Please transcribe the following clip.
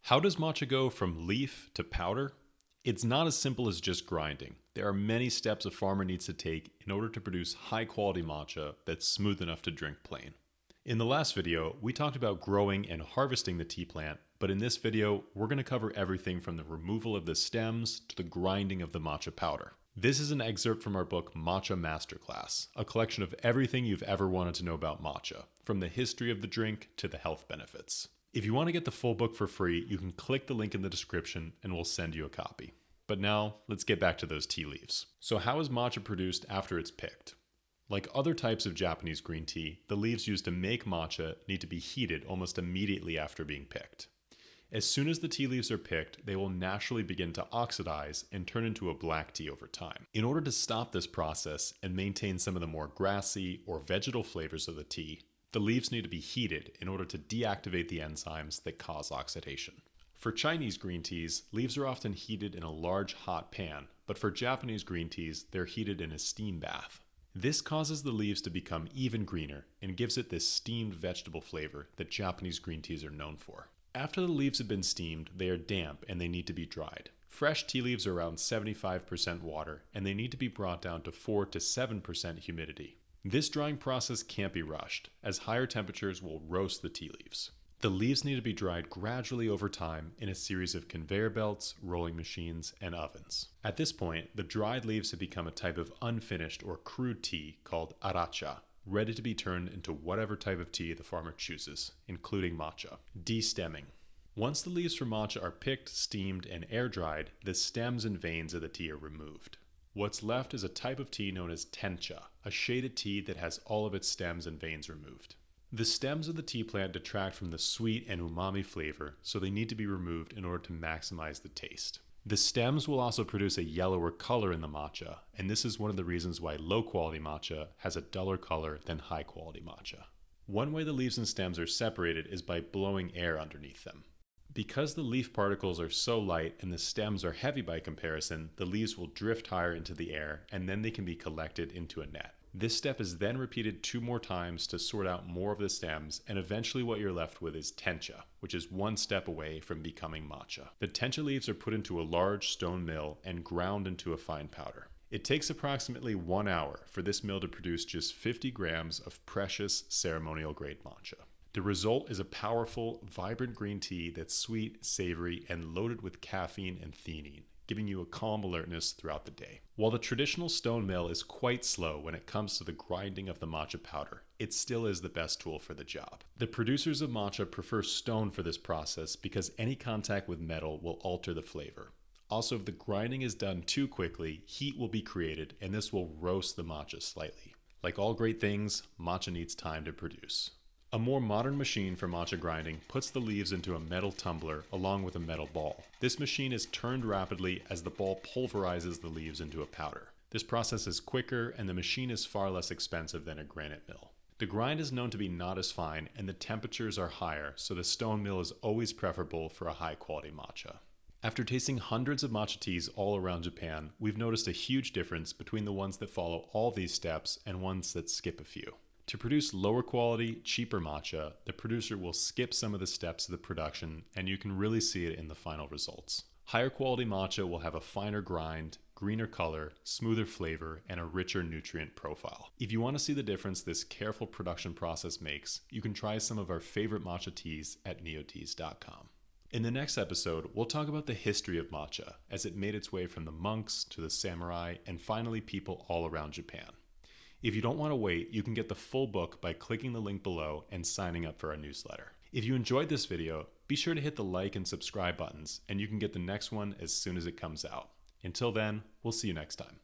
How does matcha go from leaf to powder? It's not as simple as just grinding. There are many steps a farmer needs to take in order to produce high quality matcha that's smooth enough to drink plain. In the last video, we talked about growing and harvesting the tea plant, but in this video, we're going to cover everything from the removal of the stems to the grinding of the matcha powder. This is an excerpt from our book Matcha Masterclass, a collection of everything you've ever wanted to know about matcha, from the history of the drink to the health benefits. If you want to get the full book for free, you can click the link in the description and we'll send you a copy. But now, let's get back to those tea leaves. So how is matcha produced after it's picked? Like other types of Japanese green tea, the leaves used to make matcha need to be heated almost immediately after being picked. As soon as the tea leaves are picked, they will naturally begin to oxidize and turn into a black tea over time. In order to stop this process and maintain some of the more grassy or vegetal flavors of the tea, the leaves need to be heated in order to deactivate the enzymes that cause oxidation. For Chinese green teas, leaves are often heated in a large hot pan, but for Japanese green teas, they're heated in a steam bath. This causes the leaves to become even greener and gives it this steamed vegetable flavor that Japanese green teas are known for. After the leaves have been steamed, they are damp and they need to be dried. Fresh tea leaves are around 75% water and they need to be brought down to 4 to 7% humidity. This drying process can't be rushed, as higher temperatures will roast the tea leaves. The leaves need to be dried gradually over time in a series of conveyor belts, rolling machines, and ovens. At this point, the dried leaves have become a type of unfinished or crude tea called Aracha, ready to be turned into whatever type of tea the farmer chooses, including matcha. Destemming. Once the leaves for matcha are picked, steamed, and air-dried, the stems and veins of the tea are removed. What's left is a type of tea known as tencha, a shaded tea that has all of its stems and veins removed. The stems of the tea plant detract from the sweet and umami flavor, so they need to be removed in order to maximize the taste. The stems will also produce a yellower color in the matcha, and this is one of the reasons why low-quality matcha has a duller color than high-quality matcha. One way the leaves and stems are separated is by blowing air underneath them. Because the leaf particles are so light and the stems are heavy by comparison, the leaves will drift higher into the air and then they can be collected into a net. This step is then repeated 2 more times to sort out more of the stems, and eventually what you're left with is tencha, which is 1 step away from becoming matcha. The tencha leaves are put into a large stone mill and ground into a fine powder. It takes approximately 1 hour for this mill to produce just 50 grams of precious ceremonial grade matcha. The result is a powerful, vibrant green tea that's sweet, savory, and loaded with caffeine and theanine, giving you a calm alertness throughout the day. While the traditional stone mill is quite slow when it comes to the grinding of the matcha powder, it still is the best tool for the job. The producers of matcha prefer stone for this process because any contact with metal will alter the flavor. Also, if the grinding is done too quickly, heat will be created and this will roast the matcha slightly. Like all great things, matcha needs time to produce. A more modern machine for matcha grinding puts the leaves into a metal tumbler along with a metal ball. This machine is turned rapidly as the ball pulverizes the leaves into a powder. This process is quicker and the machine is far less expensive than a granite mill. The grind is known to be not as fine and the temperatures are higher, so the stone mill is always preferable for a high quality matcha. After tasting hundreds of matcha teas all around Japan, we've noticed a huge difference between the ones that follow all these steps and ones that skip a few. To produce lower quality, cheaper matcha, the producer will skip some of the steps of the production and you can really see it in the final results. Higher quality matcha will have a finer grind, greener color, smoother flavor, and a richer nutrient profile. If you want to see the difference this careful production process makes, you can try some of our favorite matcha teas at neoteas.com. In the next episode, we'll talk about the history of matcha as it made its way from the monks to the samurai and finally people all around Japan. If you don't want to wait, you can get the full book by clicking the link below and signing up for our newsletter. If you enjoyed this video, be sure to hit the like and subscribe buttons, and you can get the next one as soon as it comes out. Until then, we'll see you next time.